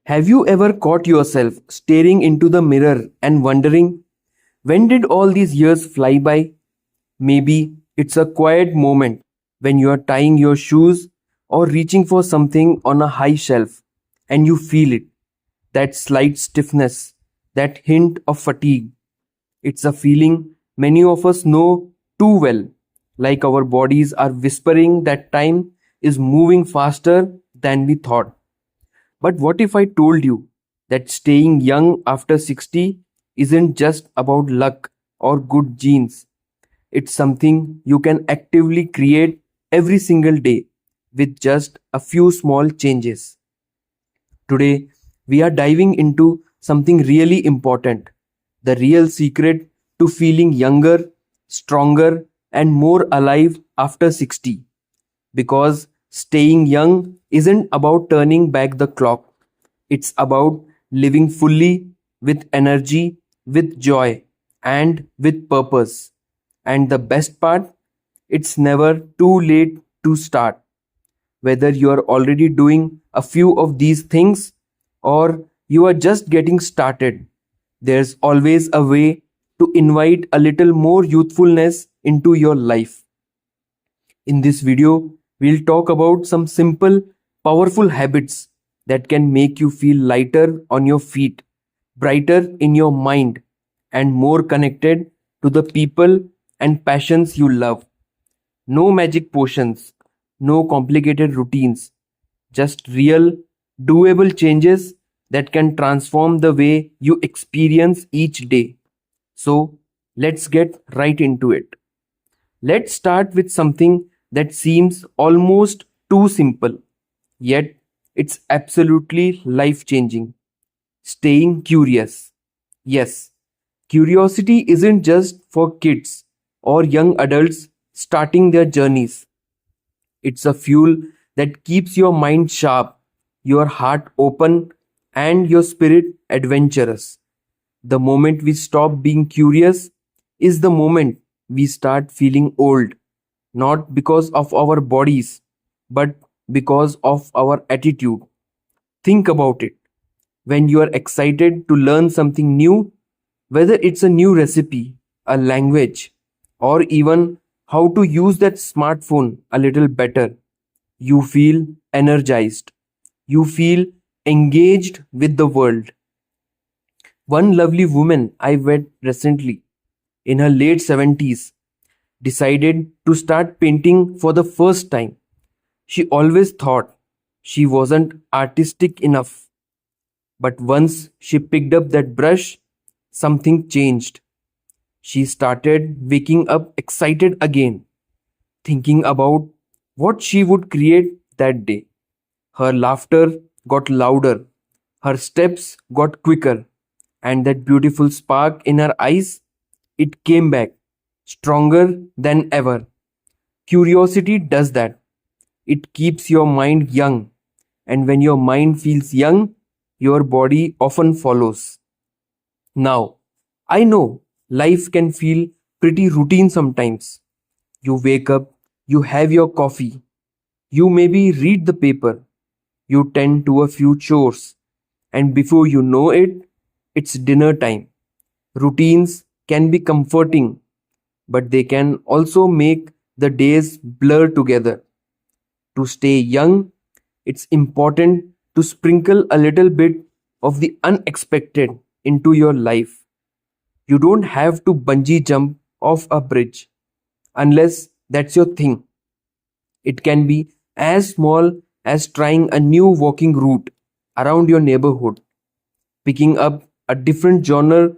Have you ever caught yourself staring into the mirror and wondering, when did all these years fly by? Maybe it's a quiet moment when you are tying your shoes or reaching for something on a high shelf and you feel it, that slight stiffness, that hint of fatigue. It's a feeling many of us know too well, like our bodies are whispering that time is moving faster than we thought. But what if I told you that staying young after 60 isn't just about luck or good genes? It's something you can actively create every single day with just a few small changes. Today, we are diving into something really important, the real secret to feeling younger, stronger, and more alive after 60. Because staying young isn't about turning back the clock, it's about living fully with energy, with joy, and with purpose. And the best part, it's never too late to start. Whether you are already doing a few of these things or you are just getting started, there's always a way to invite a little more youthfulness into your life. In this video, we'll talk about some simple, powerful habits that can make you feel lighter on your feet, brighter in your mind, and more connected to the people and passions you love. No magic potions, no complicated routines, just real, doable changes that can transform the way you experience each day. So, let's get right into it. Let's start with something that seems almost too simple, yet it's absolutely life changing. Staying curious. Yes, curiosity isn't just for kids or young adults starting their journeys. It's a fuel that keeps your mind sharp, your heart open, and your spirit adventurous. The moment we stop being curious is the moment we start feeling old, not because of our bodies, but because of our attitude. Think about it. When you are excited to learn something new, whether it's a new recipe, a language, or even how to use that smartphone a little better, you feel energized. You feel engaged with the world. One lovely woman I met recently, in her late 70s, decided to start painting for the first time. She always thought she wasn't artistic enough, but once she picked up that brush, something changed. She started waking up excited again, thinking about what she would create that day. Her laughter got louder, her steps got quicker, and that beautiful spark in her eyes, it came back, stronger than ever. Curiosity does that. It keeps your mind young, and when your mind feels young, your body often follows. Now, I know life can feel pretty routine sometimes. You wake up, you have your coffee, you maybe read the paper, you tend to a few chores, and before you know it, it's dinner time. Routines can be comforting, but they can also make the days blur together. To stay young, it's important to sprinkle a little bit of the unexpected into your life. You don't have to bungee jump off a bridge unless that's your thing. It can be as small as trying a new walking route around your neighborhood, picking up a different genre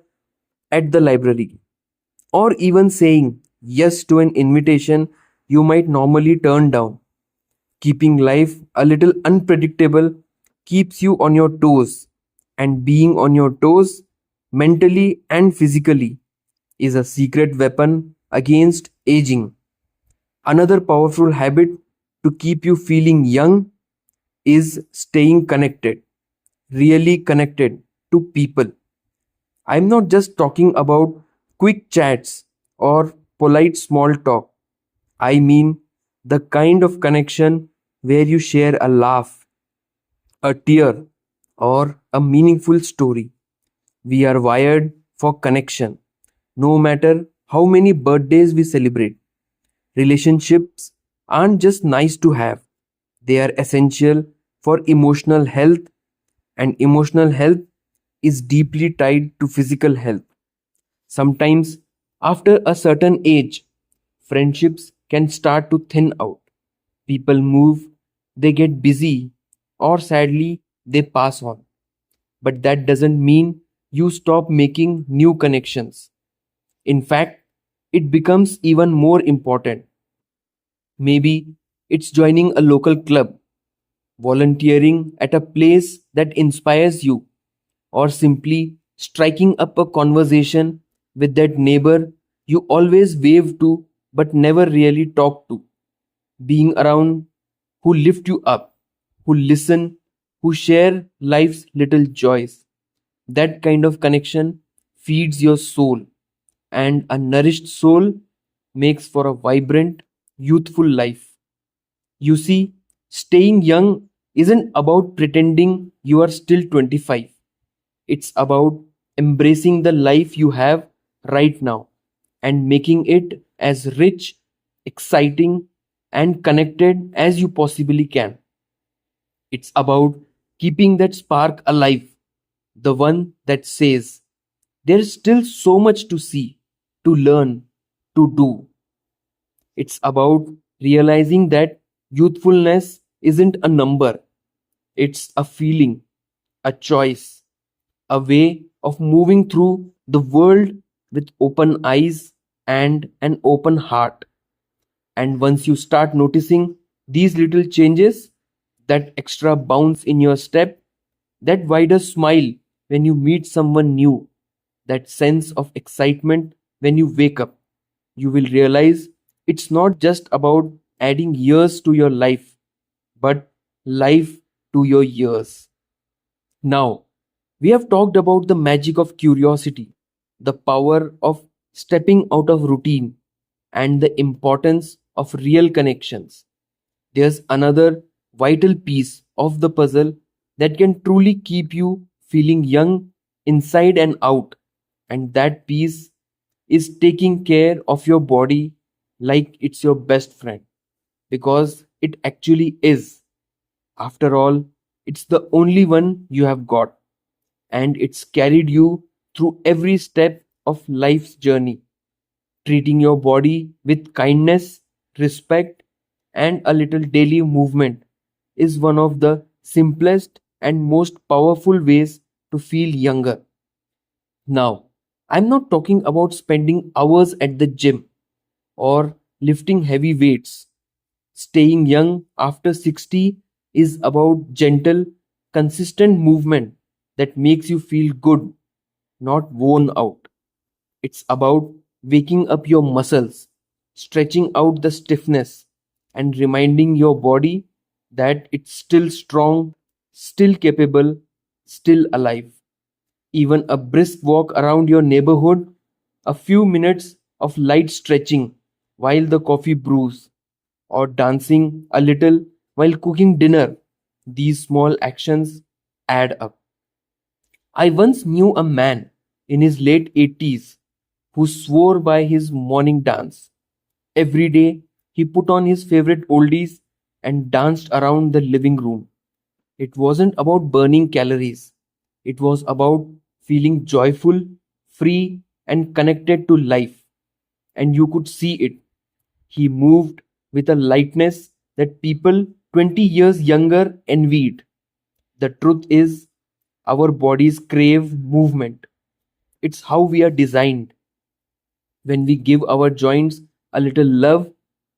at the library, or even saying yes to an invitation you might normally turn down. Keeping life a little unpredictable keeps you on your toes, and being on your toes, mentally and physically, is a secret weapon against aging. Another powerful habit to keep you feeling young is staying connected, really connected to people. I'm not just talking about quick chats or polite small talk. I mean the kind of connection where you share a laugh, a tear, or a meaningful story. We are wired for connection, no matter how many birthdays we celebrate. Relationships aren't just nice to have, they are essential for emotional health, and emotional health is deeply tied to physical health. Sometimes, after a certain age, friendships can start to thin out. People move, they get busy, or sadly, they pass on. But that doesn't mean you stop making new connections. In fact, it becomes even more important. Maybe it's joining a local club, volunteering at a place that inspires you, or simply striking up a conversation with that neighbor you always wave to but never really talk to. Being around who lift you up, who listen, who share life's little joys. That kind of connection feeds your soul, and a nourished soul makes for a vibrant, youthful life. You see, staying young isn't about pretending you are still 25. It's about embracing the life you have right now and making it as rich, exciting, and connected as you possibly can. It's about keeping that spark alive, the one that says, there's still so much to see, to learn, to do. It's about realizing that youthfulness isn't a number, it's a feeling, a choice, a way of moving through the world with open eyes and an open heart. And once you start noticing these little changes, that extra bounce in your step, that wider smile when you meet someone new, that sense of excitement when you wake up, you will realize it's not just about adding years to your life, but life to your years. Now, we have talked about the magic of curiosity, the power of stepping out of routine, and the importance of real connections. There's another vital piece of the puzzle that can truly keep you feeling young inside and out, and that piece is taking care of your body like it's your best friend, because it actually is. After all, it's the only one you have got, and it's carried you through every step of life's journey. Treating your body with kindness, respect, and a little daily movement is one of the simplest and most powerful ways to feel younger. Now, I'm not talking about spending hours at the gym or lifting heavy weights. Staying young after 60 is about gentle, consistent movement that makes you feel good, not worn out. It's about waking up your muscles, stretching out the stiffness, and reminding your body that it's still strong, still capable, still alive. Even a brisk walk around your neighborhood, a few minutes of light stretching while the coffee brews, or dancing a little while cooking dinner, these small actions add up. I once knew a man in his late 80s who swore by his morning dance. Every day, he put on his favorite oldies and danced around the living room. It wasn't about burning calories, it was about feeling joyful, free, and connected to life. And you could see it. He moved with a lightness that people 20 years younger envied. The truth is, our bodies crave movement. It's how we are designed. When we give our joints a little love,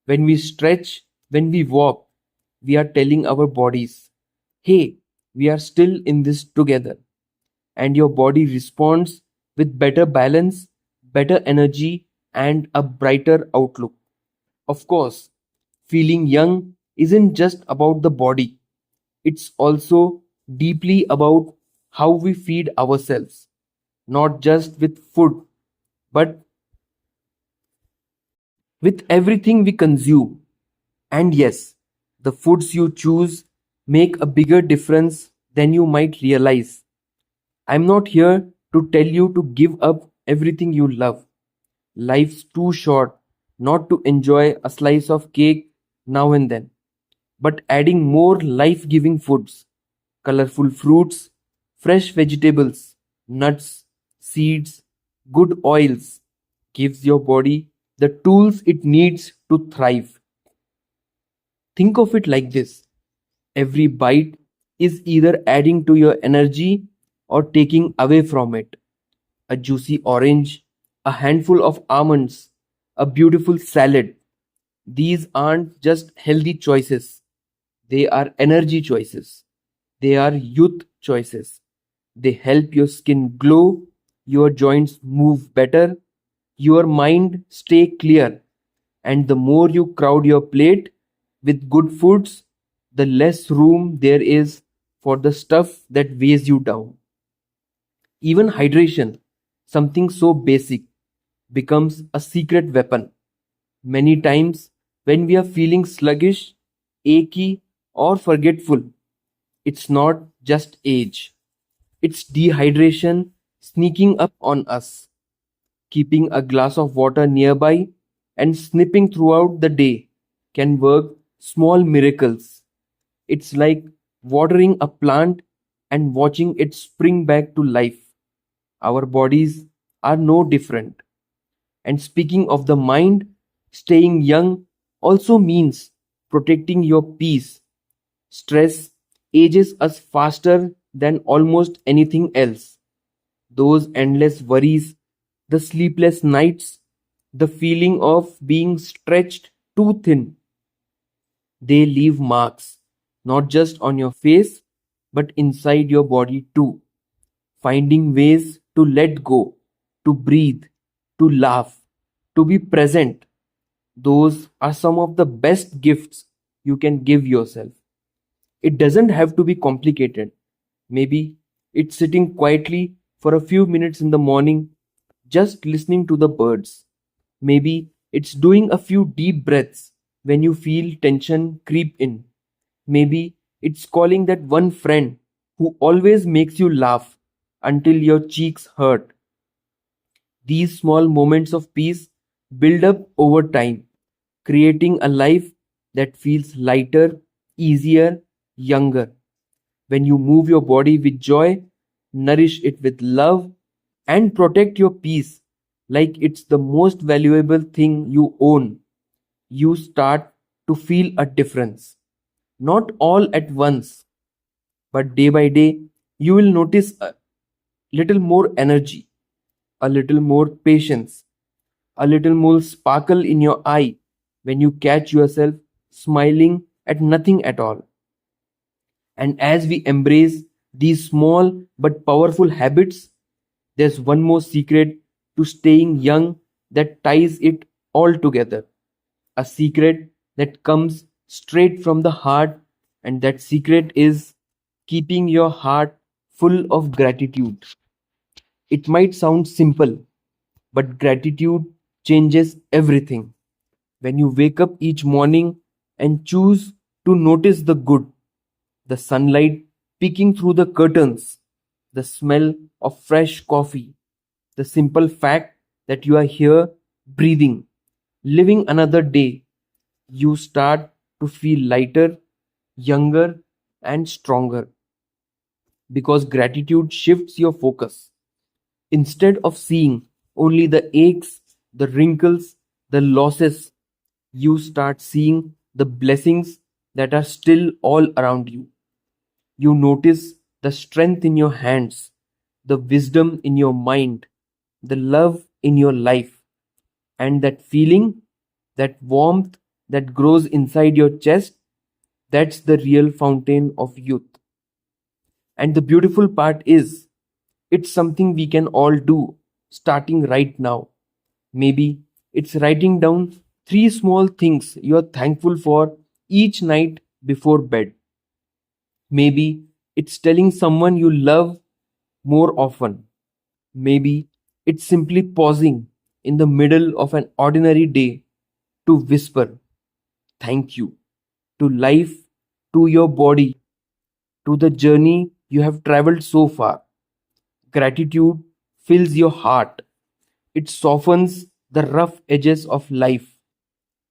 when we stretch, when we walk, we are telling our bodies, hey, we are still in this together. And your body responds with better balance, better energy, and a brighter outlook. Of course, feeling young isn't just about the body, it's also deeply about how we feed ourselves, not just with food, but with everything we consume. And yes, the foods you choose make a bigger difference then you might realize I'm not here to tell you to give up everything you love. Life's too short not to enjoy a slice of cake now and then. But adding more life giving foods, colorful fruits, fresh vegetables, nuts, seeds, good oils gives your body the tools it needs to thrive. Think of it like this: every bite is either adding to your energy or taking away from it. A juicy orange, a handful of almonds, a beautiful salad. These aren't just healthy choices, they are energy choices. They are youth choices. They help your skin glow, your joints move better, your mind stay clear. And the more you crowd your plate with good foods, the less room there is for the stuff that weighs you down. Even hydration, something so basic, becomes a secret weapon. Many times, when we are feeling sluggish, achy, or forgetful, it's not just age, it's dehydration sneaking up on us. Keeping a glass of water nearby and snipping throughout the day can work small miracles. It's like watering a plant and watching it spring back to life. Our bodies are no different. And speaking of the mind, staying young also means protecting your peace. Stress ages us faster than almost anything else. Those endless worries, the sleepless nights, the feeling of being stretched too thin, they leave marks, not just on your face, but inside your body too. Finding ways to let go, to breathe, to laugh, to be present, those are some of the best gifts you can give yourself. It doesn't have to be complicated. Maybe it's sitting quietly for a few minutes in the morning, just listening to the birds. Maybe it's doing a few deep breaths when you feel tension creep in. Maybe it's calling that one friend who always makes you laugh until your cheeks hurt. These small moments of peace build up over time, creating a life that feels lighter, easier, younger. When you move your body with joy, nourish it with love, and protect your peace like it's the most valuable thing you own, you start to feel a difference. Not all at once, but day by day, you will notice a little more energy, a little more patience, a little more sparkle in your eye when you catch yourself smiling at nothing at all. And as we embrace these small but powerful habits, there's one more secret to staying young that ties it all together. A secret that comes straight from the heart, and that secret is keeping your heart full of gratitude. It might sound simple, but gratitude changes everything. When you wake up each morning and choose to notice the good, the sunlight peeking through the curtains, the smell of fresh coffee, the simple fact that you are here breathing, living another day, you start to feel lighter, younger, and stronger because gratitude shifts your focus. Instead of seeing only the aches, the wrinkles, the losses, you start seeing the blessings that are still all around you. You notice the strength in your hands, the wisdom in your mind, the love in your life, and that feeling, that warmth that grows inside your chest, that's the real fountain of youth. And the beautiful part is, it's something we can all do starting right now. Maybe it's writing down three small things you're thankful for each night before bed. Maybe it's telling someone you love more often. Maybe it's simply pausing in the middle of an ordinary day to whisper thank you to life, to your body, to the journey You have traveled so far. Gratitude fills your heart. It softens the rough edges of life.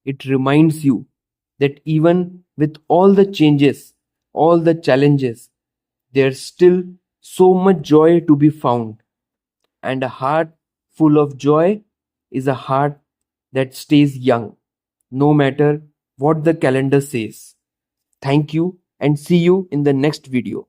It reminds you that even with all the changes, all the challenges, there's still so much joy to be found. And a heart full of joy is a heart that stays young, no matter what the calendar says. Thank you and see you in the next video.